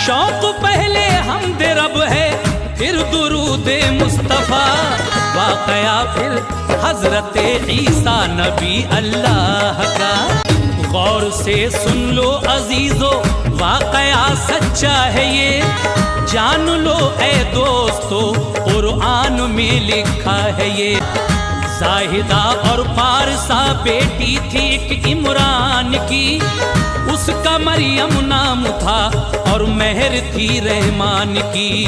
شوق پہلے حمد رب ہے پھر درود مصطفیٰ، واقعہ پھر حضرت عیسیٰ نبی اللہ کا۔ غور سے سن لو عزیزو واقعہ سچا ہے یہ، جان لو اے دوستو قرآن میں لکھا ہے یہ۔ زاہدہ اور پارسا بیٹی تھی ایک عمران کی، اس کا مریم نام تھا اور مہر تھی رحمان کی۔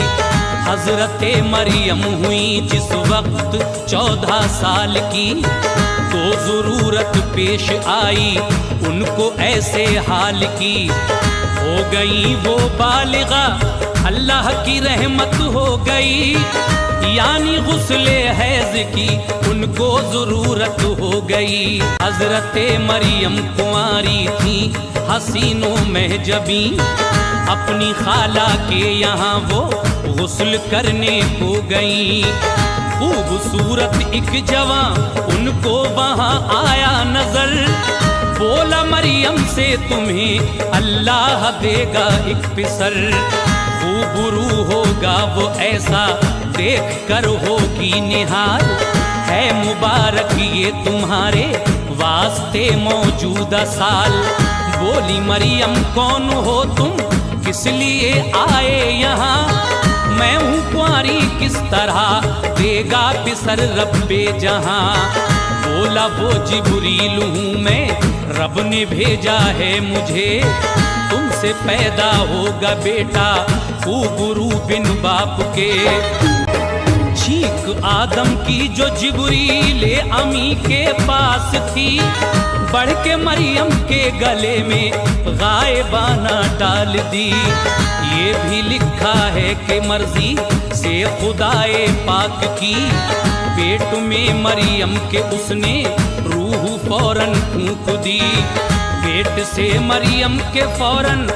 حضرت مریم ہوئی جس وقت 14 سال کی، تو ضرورت پیش آئی ان کو ایسے حال کی، ہو گئی وہ بالغہ اللہ کی رحمت ہو گئی، یعنی غسل حیض کی ان کو ضرورت ہو گئی۔ حضرت مریم کنواری تھی حسین و محجبی، اپنی خالہ کے یہاں وہ غسل کرنے کو گئی۔ خوبصورت ایک جوان ان کو وہاں آیا نظر، بولا مریم سے تمہیں اللہ دے گا ایک پسر، خوب رو ہوگا وہ ایسا دیکھ کر ہوگی نہال، ہے مبارک یہ تمہارے واسطے موجودہ سال۔ بولی مریم کون ہو تم، کس لیے آئے یہاں، میں ہوں کنواری کس طرح دے گا پسر رب جہاں۔ بولا وہ جبریل ہوں میں، رب نے بھیجا ہے مجھے، تم سے پیدا ہوگا بیٹا خوب رو بن باپ کے۔ چیخ آدم کی جو جبریل امی کے پاس تھی، بڑھ کے مریم کے گلے میں غائبانہ ڈال دی۔ یہ بھی لکھا ہے کہ مرضی سے خدائے پاک کی، پیٹ میں مریم کے اس نے روح فوراً پھونک دی۔ پیٹ سے مریم کے فوراً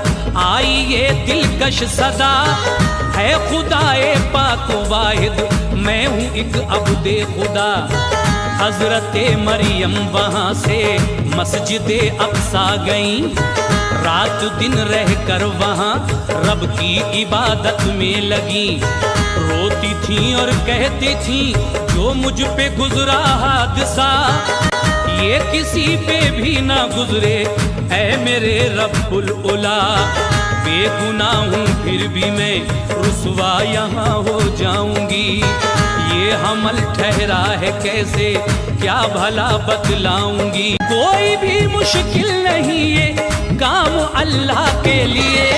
آئی یہ دلکش صدا، ہے خدائے پاک واحد میں ہوں ایک عبد خدا۔ حضرت مریم وہاں سے مسجد اقصیٰ گئیں، رات دن رہ کر وہاں رب کی عبادت میں لگیں۔ روتی تھیں اور کہتی تھیں جو مجھ پہ گزرا حادثہ، یہ کسی پہ بھی نہ گزرے اے میرے رب العلا۔ بے گناہ ہوں پھر بھی میں رسوا یہاں ہو جاؤں گی، یہ حمل ٹھہرا ہے کیسے کیا بھلا بتلاؤں گی۔ کوئی بھی مشکل نہیں یہ کام اللہ کے لیے،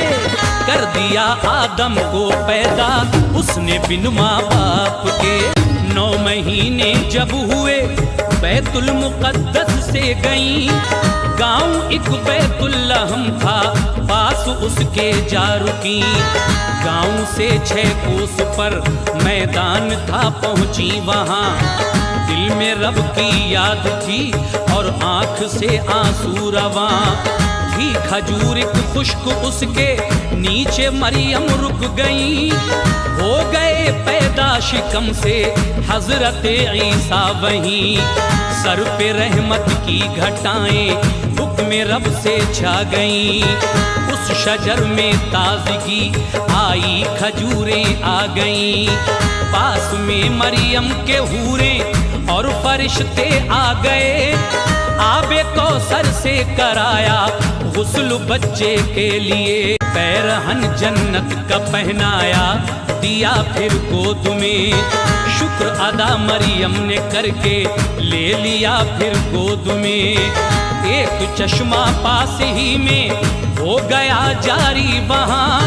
کر دیا آدم کو پیدا اس نے بن ماں باپ کے۔ 9 مہینے جب ہوئے بیت المقدس سے گئیں، گاؤں ایک بیت الحم تھا پاس اس کے جا رکیں۔ گاؤں سے 6 کوس پر میدان تھا پہنچی وہاں، دل میں رب کی یاد تھی اور آنکھ سے آنسو رواں تھی۔ کھجور ایک خشک اس کے نیچے مریم رک گئیں، ہو گئے پیدا شکم سے حضرت عیسیٰ وہیں۔ سر پہ رحمت کی گھٹائیں حکم رب سے چھا گئیں، اس شجر میں تازگی آئی کھجوریں آ گئیں۔ پاس میں مریم کے حوریں اور فرشتے آ گئے، آب کوثر سے کرایا غسل بچے کے لیے۔ پیرہن جنت کا پہنایا دیا پھر گود میں، شکر ادا مریم نے کر کے لے لیا پھر گود میں۔ ایک چشمہ پاس ہی میں ہو گیا جاری وہاں،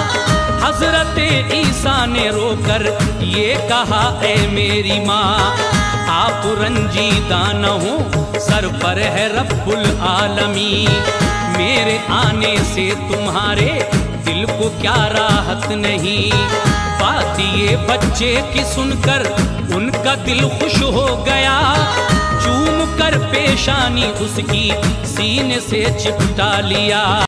حضرت عیسیٰ نے رو کر یہ کہا اے میری ماں، آپ رنجیدہ نہ ہو سر پر ہے رب العالمین، میرے آنے سے تمہارے دل کو کیا راحت نہیں۔ بات یہ بچے کی سن کر ان کا دل خوش ہو گیا، چوم کر پیشانی اس کی سینے سے چپٹا لیا۔